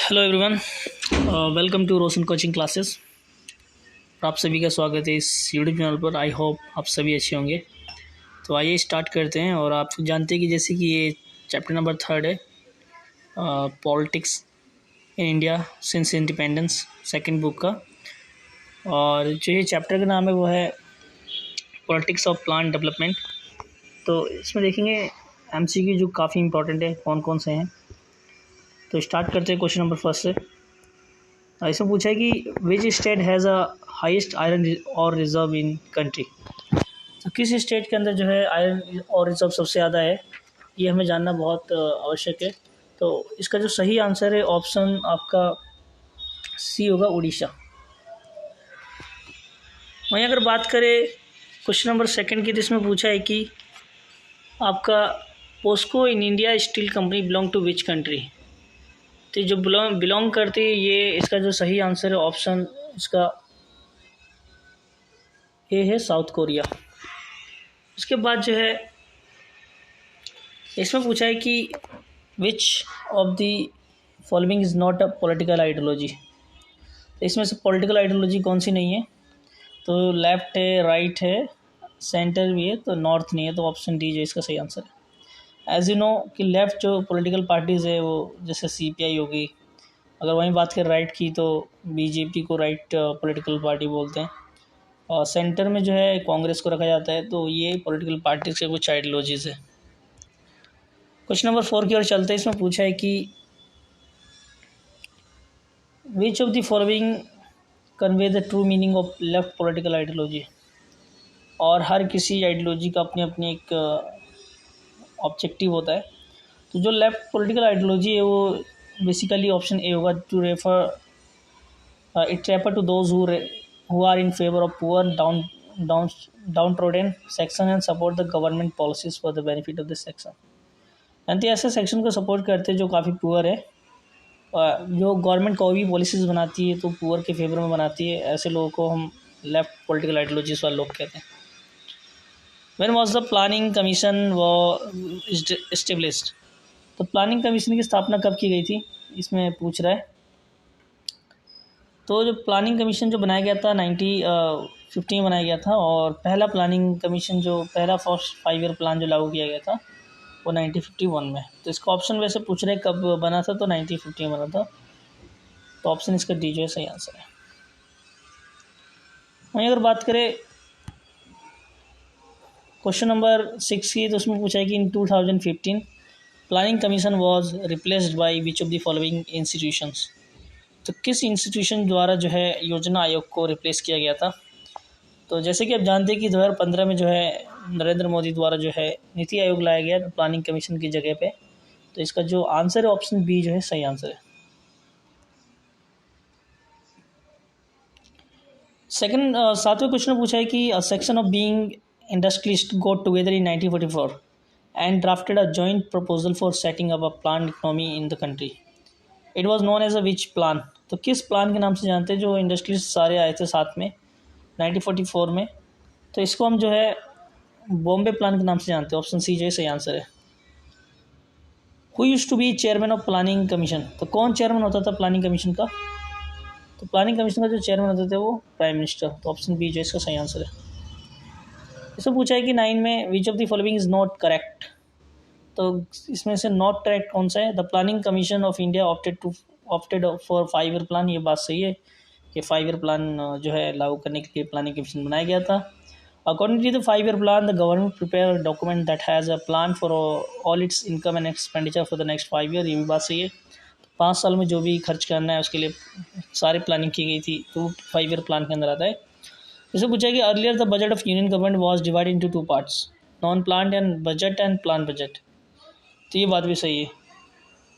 Hello everyone, welcome to Roshan coaching classes. आप सभी का स्वागत है इस यूट्यूब चैनल पर। आई होप आप सभी अच्छे होंगे। तो आइए स्टार्ट करते हैं। और आप जानते हैं कि जैसे कि ये चैप्टर नंबर 3 है, politics in India since independence, second book का। और जो ये चैप्टर का नाम है वो है पॉलिटिक्स ऑफ प्लान डेवलपमेंट। तो इसमें देखेंगे एमसीक्यू जो काफ़ी इंपॉर्टेंट है, कौन कौन से हैं। तो स्टार्ट करते हैं क्वेश्चन नंबर फर्स्ट से। इसमें पूछा है कि which state has a highest iron और रिजर्व इन कंट्री। तो किस स्टेट के अंदर जो है आयरन और रिजर्व सबसे ज़्यादा है, ये हमें जानना बहुत आवश्यक है। तो इसका जो सही आंसर है ऑप्शन आपका सी होगा, उड़ीसा। वहीं अगर बात करें क्वेश्चन नंबर सेकंड की, तो इसमें पूछा है कि आपका POSCO in India steel company belong to which country. तो जो बिलोंग करती है, ये इसका जो सही आंसर है ऑप्शन इसका ए है, साउथ कोरिया। उसके बाद जो है इसमें पूछा है कि which of the following is not a political ideology. तो इसमें से पॉलिटिकल आइडियोलॉजी कौन सी नहीं है। तो लेफ्ट है, राइट है, सेंटर भी है, तो नॉर्थ नहीं है। तो ऑप्शन डी जो इसका सही आंसर है। एज यू नो कि लेफ्ट जो पॉलिटिकल पार्टीज़ है वो जैसे सीपीआई होगी। अगर वहीं बात करें राइट की, तो बीजेपी को राइट पॉलिटिकल पार्टी बोलते हैं। और सेंटर में जो है कांग्रेस को रखा जाता है। तो ये पॉलिटिकल पार्टीज़ के कुछ आइडियोलॉजीज़ है। क्वेश्चन नंबर 4 की ओर चलते हैं। इसमें पूछा है कि which of the following convey the true meaning of left political ideology. और हर किसी आइडियोलॉजी का अपनी अपनी एक ऑब्जेक्टिव होता है। तो जो लेफ्ट पॉलिटिकल आइडियोलॉजी है वो बेसिकली ऑप्शन ए होगा, to refer it refer to those who are in favour of poor down downtrodden section and support the government policies for the benefit of this section. यानी ऐसे section को support करते हैं जो काफ़ी poor है, जो गवर्नमेंट कोई भी पॉलिसीज़ बनाती है तो पुअर के फेवर में बनाती है। ऐसे लोगों को हम लेफ्ट पॉलिटिकल आइडियोलॉजीज वाले लोग कहते हैं। When was the planning commission वो एस्टेब्लिश्ड। तो प्लानिंग कमीशन की स्थापना कब की गई थी, इसमें पूछ रहा है। तो जो प्लानिंग कमीशन जो बनाया गया था 1950 में बनाया गया था। और पहला प्लानिंग कमीशन जो पहला फर्स्ट 5 ईयर प्लान जो लागू किया गया था वो 1951 में। तो इसका ऑप्शन वैसे पूछ रहे कब बना था, तो 1950 में बना था। तो ऑप्शन इसका डी जो है सही आंसर है। वहीं अगर बात करें क्वेश्चन नंबर 6 की, तो उसमें पूछा है कि इन 2015 planning commission was replaced by which of the following institutions. तो किस इंस्टीट्यूशन द्वारा जो है योजना आयोग को रिप्लेस किया गया था। तो जैसे कि आप जानते हैं कि 2015 में जो है नरेंद्र मोदी द्वारा जो है नीति आयोग लाया गया प्लानिंग कमीशन की जगह पे। तो इसका जो आंसर है ऑप्शन बी जो है सही आंसर है। सेकंड सातवें क्वेश्चन में पूछा है कि a section of being industrialist got together in 1944 and drafted a joint proposal for setting up a plan economy in the country. It was known as a which plan. तो किस plan के नाम से जानते हैं जो इंडस्ट्रियलिस्ट सारे आए थे साथ में 1944 में। तो इसको हम जो है बॉम्बे प्लान के नाम से जानते हैं। ऑप्शन सी जो है सही आंसर है। Who used to be chairman of planning commission. तो कौन चेयरमैन होता था प्लानिंग कमीशन का। तो प्लानिंग कमीशन का जो चेयरमैन होते थे वो प्राइम मिनिस्टर। तो ऑप्शन बी जो इसका सही आंसर है। इसमें पूछा है कि 9 में विच of the following is not correct. तो इसमें से नॉट करेक्ट कौन सा है। The planning commission of India opted for 5 year plan. ये बात सही है कि 5 ईयर प्लान जो है लागू करने के लिए प्लानिंग कमीशन बनाया गया था। According to the 5 year plan the government prepare a document that has a plan for all its income and expenditure for the next 5 year. ये भी बात सही है। 5 साल में जो भी खर्च करना है उसके लिए सारी प्लानिंग की गई थी, तो 5 ईयर प्लान के अंदर आता है। इसमें पूछा है कि earlier the budget of union government was divided into 2 parts, non planned and budget and plan budget. तो ये बात भी सही है।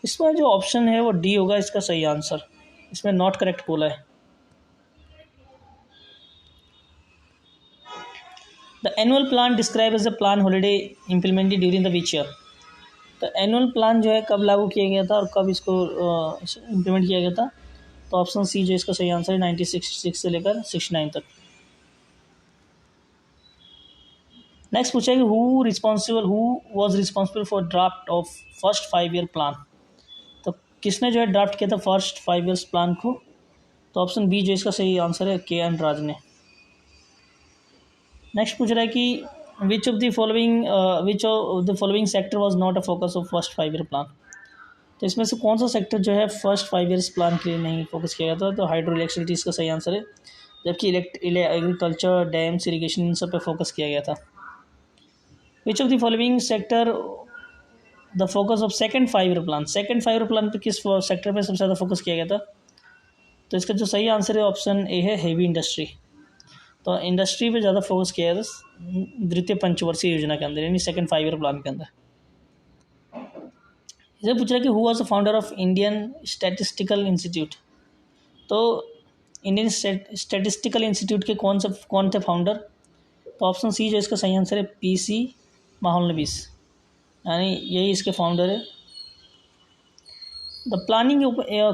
इसमें जो ऑप्शन है वो डी होगा इसका सही आंसर। इसमें नॉट करेक्ट बोला है। The annual plan describe as a plan holiday implemented during the which year. तो एनुअल प्लान जो है कब लागू किया गया था और कब इसको इम्प्लीमेंट किया गया था। तो ऑप्शन सी जो इसका सही आंसर है 1966 से लेकर 69 तक। नेक्स्ट पूछा है कि who was responsible for draft of first 5 year plan. तो किसने जो है ड्राफ्ट किया था फर्स्ट 5 ईयर्स प्लान को? तो ऑप्शन बी जो इसका सही आंसर है के.एन. राज ने। नेक्स्ट पूछ रहा है कि which of the following sector was not a focus of first 5 year plan? तो इसमें से कौन सा सेक्टर जो है फर्स्ट 5 ईयर्स प्लान के लिए नहीं फोकस किया गया था? तो हाइड्रो इलेक्ट्रिसिटी इसका सही आंसर है, जबकि एग्रीकल्चर, डैम्स, इरीगेशन, इन सब पे फोकस किया गया था। विच of the following sector the focus of second 5 year plan? Second 5 year plan पे किस सेक्टर पे सबसे ज़्यादा फोकस किया गया था? तो इसका जो सही आंसर है ऑप्शन ए है हेवी इंडस्ट्री। तो इंडस्ट्री पे ज़्यादा फोकस किया गया था द्वितीय पंचवर्षीय योजना के अंदर, यानी सेकंड 5 ईयर प्लान के अंदर। इसे पूछ रहा है कि who was the founder of Indian statistical institute? तो इंडियन स्टैटिस्टिकल इंस्टीट्यूट के कौन थे फाउंडर? तो ऑप्शन सी जो इसका सही आंसर है पीसी महालनोबिस, यानी यही इसके फाउंडर है। The planning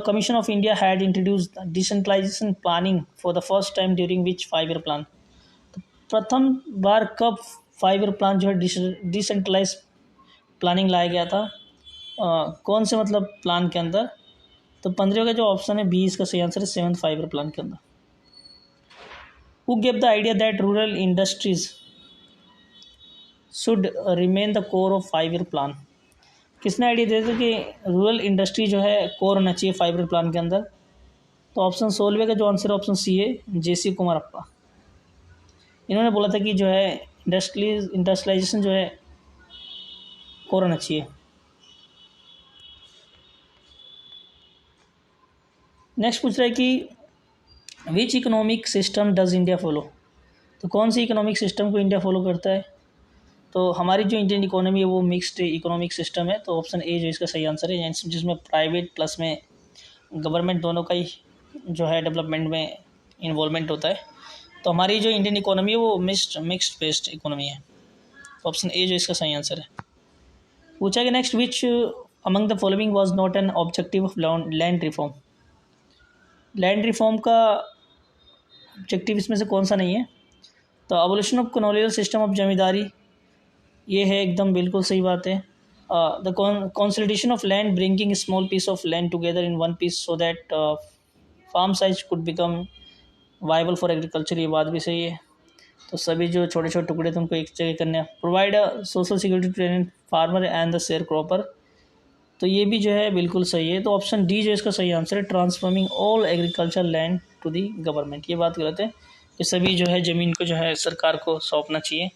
commission of India had introduced decentralisation planning for the first time during which 5 year plan? प्रथम बार कब 5 ईयर प्लान जो है डिसेंट्रलाइज प्लानिंग लाया गया था? कौन से मतलब प्लान के अंदर? तो 15 का जो ऑप्शन है बी इसका सही आंसर है 7th 5 ईयर प्लान के अंदर। Who gave the idea that rural industries should remain the core of 5 year plan? किसने आइडिया दिया था कि रूरल इंडस्ट्री जो है कोर होना चाहिए 5 ईयर प्लान के अंदर? तो ऑप्शन 16 का जो आंसर है ऑप्शन सी है जेसी कुमारप्पा। इन्होंने बोला था कि जो है इंडस्ट्रियलाइजेशन जो है कोर होना चाहिए। नेक्स्ट पूछ रहा है कि which economic system does India follow? तो कौन सी इकोनॉमिक सिस्टम को इंडिया फॉलो करता है? तो हमारी जो इंडियन इकोनॉमी है वो मिक्स्ड इकोनॉमिक सिस्टम है। तो ऑप्शन ए जो इसका सही आंसर है, जिसमें प्राइवेट प्लस में गवर्नमेंट दोनों का ही जो है डेवलपमेंट में इन्वॉल्वमेंट होता है। तो हमारी जो इंडियन इकोनॉमी है वो मिक्स्ड बेस्ड इकोनॉमी है। तो ऑप्शन ए जो इसका सही आंसर है। पूछा कि next which among the following was not an objective of land reform? Land reform का ऑब्जेक्टिव इसमें से कौन सा नहीं है? तो abolition of colonial system of zamindari, ये है एकदम बिल्कुल सही बात है। The consolidation of land bringing small piece of land together in one piece so that farm size could become viable for agriculture, ये बात भी सही है। तो सभी जो छोटे छोटे टुकड़े थे उनको एक जगह करने। Provide social security to farmer and the share cropper, तो ये भी जो है बिल्कुल सही है। तो ऑप्शन डी जो इसका सही आंसर है transforming all agriculture land to the government, ये बात गलत है कि सभी जो है ज़मीन को जो है सरकार को सौंपना चाहिए।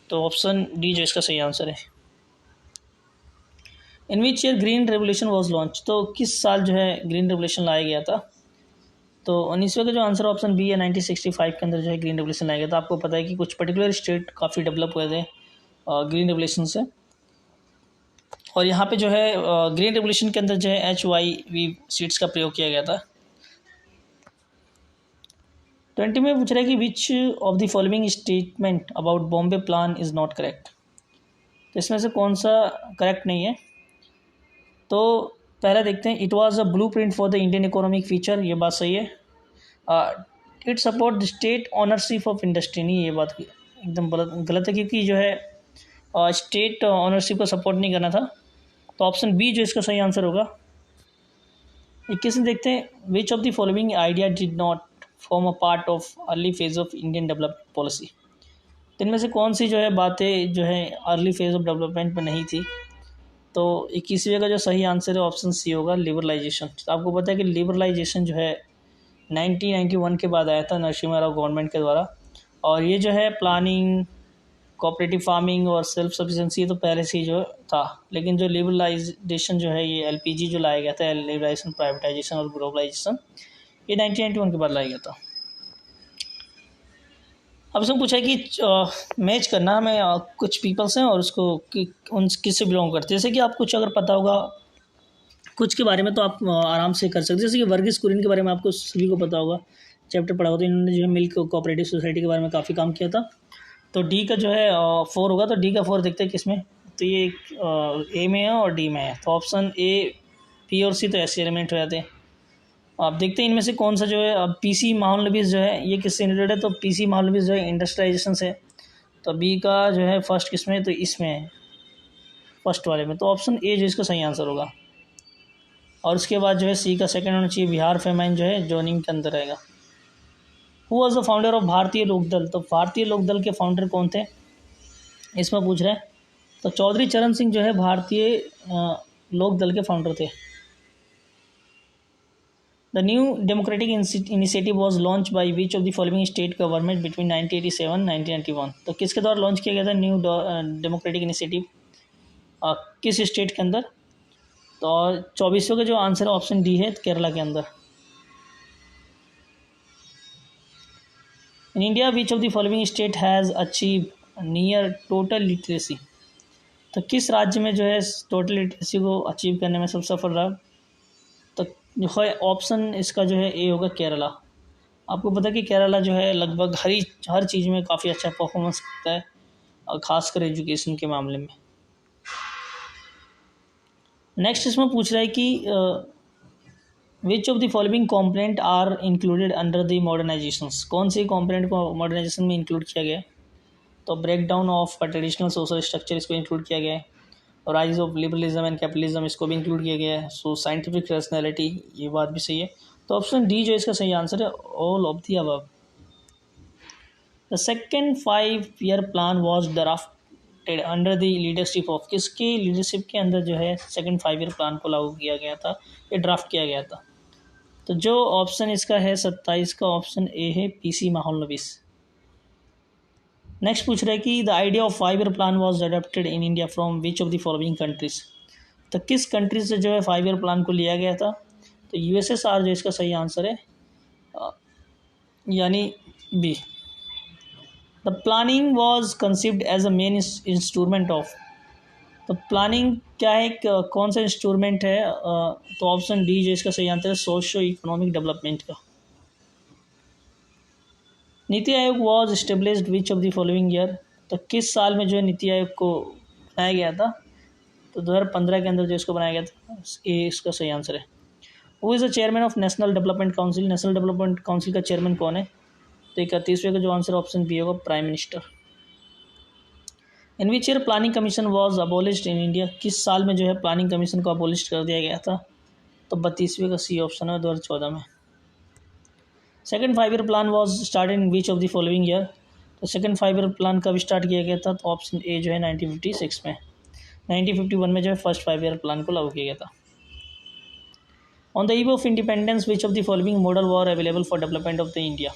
तो ऑप्शन डी जो इसका सही आंसर है। In which year green revolution was launch? तो किस साल जो है ग्रीन रेवोल्यूशन लाया गया था? तो 19वें का जो आंसर ऑप्शन बी है 1965 के अंदर जो है ग्रीन रेवोल्यूशन लाया गया था। आपको पता है कि कुछ पर्टिकुलर स्टेट काफ़ी डेवलप हुए थे ग्रीन रेवोल्यूशन से। और यहाँ पे जो है ग्रीन रेवोल्यूशन के अंदर जो है HYV सीड्स का प्रयोग किया गया था। 20 में पूछ रहा है कि which of the following statement about Bombay plan is not correct? तो इसमें से कौन सा करेक्ट नहीं है? तो पहला देखते हैं, it was a blueprint for the Indian economic future, ये बात सही है। It support the state ownership of industry, नहीं, ये बात एकदम गलत है क्योंकि जो है स्टेट ऑनरशिप को सपोर्ट नहीं करना था। तो ऑप्शन बी जो इसका सही आंसर होगा। 21 में देखते हैं, विच of the following idea did not form a part of early phase of Indian development policy? तो इनमें से कौन सी जो है बातें जो है अर्ली फेज ऑफ डेवलपमेंट में नहीं थी? तो 21वें का जो सही आंसर है ऑप्शन सी होगा लिबरलाइजेशन। तो आपको पता है कि लिबरलाइजेशन जो है 1991 के बाद आया था नरसिम्हा राव गवर्नमेंट के द्वारा। और ये जो है प्लानिंग, कोऑपरेटिव फार्मिंग और सेल्फ सफिशेंसी तो पहले से ही जो था, लेकिन जो लिबरलाइजेशन जो है ये LPG जो लाया गया था, लिबरलाइजेशन, प्राइवेटाइजेशन और ग्लोबलाइजेशन, ये 1991 के बाद लाया गया था। अब उसने पूछा है कि मैच करना हमें कुछ पीपल्स हैं और उसको उन किससे बिलोंग करते हैं। जैसे कि आप कुछ अगर पता होगा कुछ के बारे में तो आप आराम से कर सकते हैं। जैसे कि वर्गीस कुरियन के बारे में आपको सभी को पता होगा, चैप्टर पढ़ा होगा। तो इन्होंने जो है मिल्क कोऑपरेटिव सोसाइटी के बारे में काफ़ी काम किया था। तो डी का जो है 4 होगा। तो डी का 4 देखते हैं किसमें। तो ये ए में है और डी में है। तो ऑप्शन ए, पी और सी तो ऐसे एलिमेंट हो जाते हैं। आप देखते हैं इनमें से कौन सा जो है। अब पीसी महालनोबिस जो है ये किससे रिलेटेड है? तो पीसी महालनोबिस जो है इंडस्ट्रियलाइजेशन से। तो बी का जो है फर्स्ट किसमें है? तो इसमें है, फर्स्ट वाले में। तो ऑप्शन ए जो इसका सही आंसर होगा। और उसके बाद जो है सी का सेकंड होना चाहिए, बिहार फेमाइन जो है जोनिंग के अंदर रहेगा। Who was the founder of भारतीय लोकदल, तो भारतीय लोकदल के फाउंडर कौन थे इसमें पूछ रहे हैं। तो चौधरी चरण सिंह जो है भारतीय लोकदल के फाउंडर थे। The new democratic initiative was launch by which of the following state government between 1987-1991, तो किसके द्वारा लॉन्च किया गया था न्यू डेमोक्रेटिक इनिशिएटिव, किस स्टेट के अंदर। तो 2400 का जो आंसर है ऑप्शन डी है, केरला के अंदर। In India which of the following state has achieve near total literacy, तो किस राज्य में जो है टोटल लिटरेसी को अचीव करने में सबसे सफल रहा। तो जो है ऑप्शन इसका जो है ए होगा, केरला। आपको पता है कि केरला जो है लगभग हर चीज़ में काफ़ी अच्छा परफॉर्मेंस करता है, और ख़ासकर एजुकेशन के मामले में। नेक्स्ट इसमें पूछ रहा है कि which of the following component are included under the modernisations, कौन से कॉम्पोनेंट को मॉडर्नाइजेशन में इंक्लूड किया गया है। तो break down of traditional social structure इसको इंक्लूड किया गया है, और rise of liberalism and capitalism इसको भी इंक्लूड किया गया है। सो साइंटिफिक रैशनैलिटी, ये बात भी सही है। तो ऑप्शन डी जो इसका सही आंसर है, all of the above. The second 5-year plan was drafted under the leadership of, किसकी लीडरशिप के अंदर जो है सेकेंड 5-year प्लान को लागू किया गया था, ये ड्राफ्ट किया गया था। तो जो ऑप्शन इसका है 27 का ऑप्शन ए है, पीसी महालनोबिस। नेक्स्ट पूछ रहा है कि the idea of 5-year plan was adopted in India from which of the following countries, तो किस कंट्री से जो है 5-year प्लान को लिया गया था। तो यूएसएसआर जो इसका सही आंसर है, यानी B. The planning was conceived as a main instrument of, तो प्लानिंग क्या है, कौन सा इंस्ट्रूमेंट है। तो ऑप्शन डी जो इसका सही आंसर है, सोशो इकोनॉमिक डेवलपमेंट का। NITI Aayog was established which of the following year, तो किस साल में जो है नीति आयोग को बनाया गया था। तो 2015 के अंदर जो इसको बनाया गया था, ये इसका सही आंसर है। Who is the chairman of national development council, national development council का चेयरमैन कौन है। तो 31वें का जो आंसर ऑप्शन बी होगा, prime minister. In which year planning commission was abolished in India, किस साल में जो है प्लानिंग कमीशन को अबोलिश कर दिया गया था। तो 32वें का सी ऑप्शन है, 2014 में। Second 5-year plan was start in which of the following year, तो सेकेंड 5-year प्लान कब स्टार्ट किया गया था। तो ऑप्शन ए जो है 1956 में। 1951 में जो है फर्स्ट 5-year प्लान को लागू किया गया था। On the eve of independence which of the following model were available for development of the India,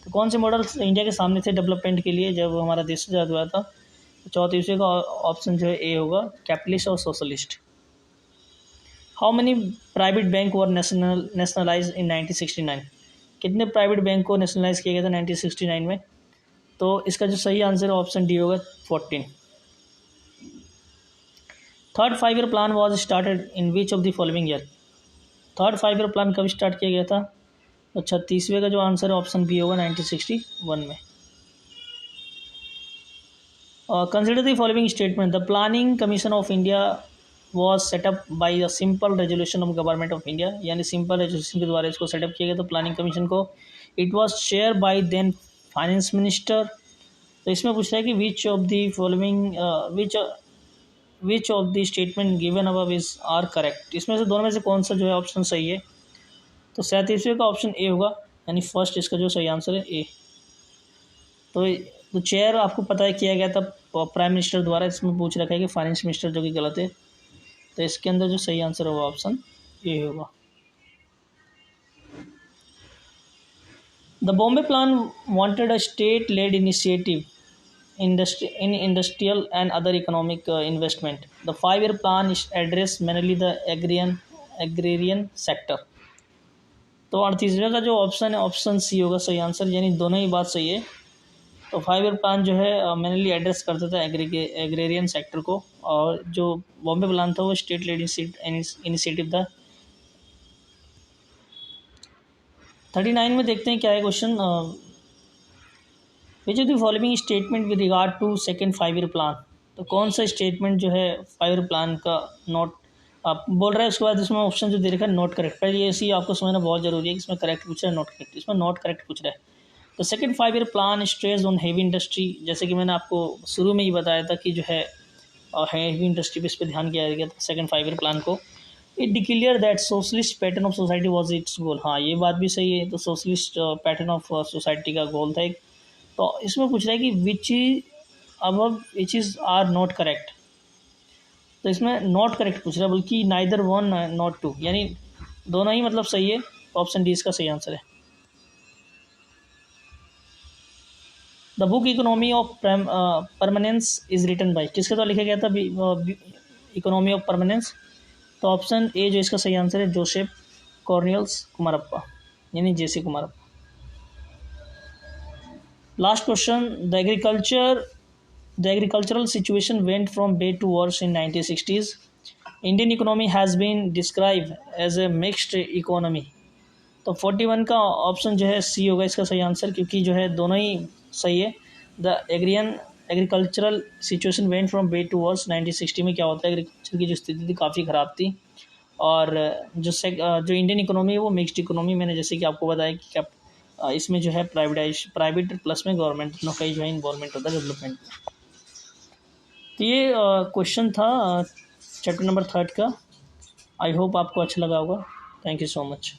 तो कौन से मॉडल इंडिया के सामने थे डेवलपमेंट के लिए जब हमारा देश आज़ाद हुआ था। तो 34वें का ऑप्शन जो है ए होगा, कैपिटलिस्ट और socialist. How many private bank were nationalise इन 1969, कितने प्राइवेट बैंक को नेशनलाइज किया गया था 1969 में। तो इसका जो सही आंसर है ऑप्शन डी होगा, 14। Third 5-year plan was started in which of the following year, third 5-year plan कब स्टार्ट किया गया था। तो 36वें का जो आंसर है ऑप्शन बी होगा, 1961 में। Consider the following statement, the planning commission of India was set up by a simple resolution of government of India, यानी सिंपल रेजोल्यूशन के द्वारा इसको सेटअप किया गया था प्लानिंग कमीशन को। It was share by then finance minister. तो इसमें पूछ रहा है कि which of the following which of the statement given above is are correct, इसमें से दोनों में से कौन सा जो है ऑप्शन सही है। तो 37वें का ऑप्शन ए होगा, यानी फर्स्ट इसका जो सही आंसर है ए। तो चेयर आपको पता है किया गया था प्राइम मिनिस्टर द्वारा, इसमें पूछ रखा है कि फाइनेंस मिनिस्टर, जो कि गलत है। तो इसके अंदर जो सही आंसर होगा ऑप्शन ए होगा। The Bombay plan wanted a state lead initiative in industrial and other economic investment. The 5-year plan address mainly the agrarian sector. तो 38वें का जो ऑप्शन है ऑप्शन सी होगा सही आंसर, यानी दोनों ही बात सही है। तो 5-year प्लान जो है मेनली एड्रेस करता था एग्रेरियन सेक्टर को, और जो बॉम्बे प्लान था वो स्टेट लेड इनिशिएटिव था। 39 में देखते हैं क्या है question. Which of the following statement with regard to second 5-year plan, तो कौन सा स्टेटमेंट जो है 5-year प्लान का नोट आप बोल रहे हैं। उसके बाद इसमें ऑप्शन जो दे रखा है नोट करेक्ट, पहले ये सी आपको समझना बहुत जरूरी है कि इसमें करेक्ट पूछ रहा है नोट करेक्ट, इसमें नोट करेक्ट पूछ रहा है। तो second 5-year plan stress on heavy industry, जैसे कि मैंने आपको शुरू में ही बताया था कि जो है हेवी इंडस्ट्री पे इस पर ध्यान किया गया था सेकेंड 5-year प्लान को। It declare that socialist pattern of society was its goal. हाँ, ये बात भी सही है, तो सोशलिस्ट पैटर्न ऑफ सोसाइटी का गोल था एक। तो इसमें पूछ रहा है कि which is above which is are not correct. तो इसमें नॉट करेक्ट पूछ रहा है, बल्कि नाइदर वन नॉट टू, यानी दोनों ही मतलब सही है। ऑप्शन डी इसका सही आंसर है। The book economy of permanence is written by, किसके द्वारा लिखा गया था इकोनॉमी ऑफ परमानेंस? तो ऑप्शन ए जो इसका सही आंसर है, जोसेफ कॉर्नियल्स कुमारप्पा, यानी J C Kumarappa. Last question, the agricultural situation went from bad to worse in 1960s। Indian economy has been describe as a mixed economy. तो 41 का ऑप्शन जो है सी होगा इसका सही आंसर, क्योंकि जो है दोनों ही सही है। The agricultural situation went from bad to worse 1960 में क्या होता है, एग्रीकल्चर की जो स्थिति थी काफ़ी ख़राब थी। और जो इंडियन इकोनॉमी है वो मिक्स्ड इकोनॉमी, मैंने जैसे कि आपको बताया कि क्या इसमें जो है प्राइवेट प्लस में गवर्नमेंट दोनों का ही जो है इन्वॉल्वमेंट होता है डेवलपमेंट में। तो ये क्वेश्चन था चैप्टर नंबर 3 का। आई होप आपको अच्छा लगा होगा। Thank you so much.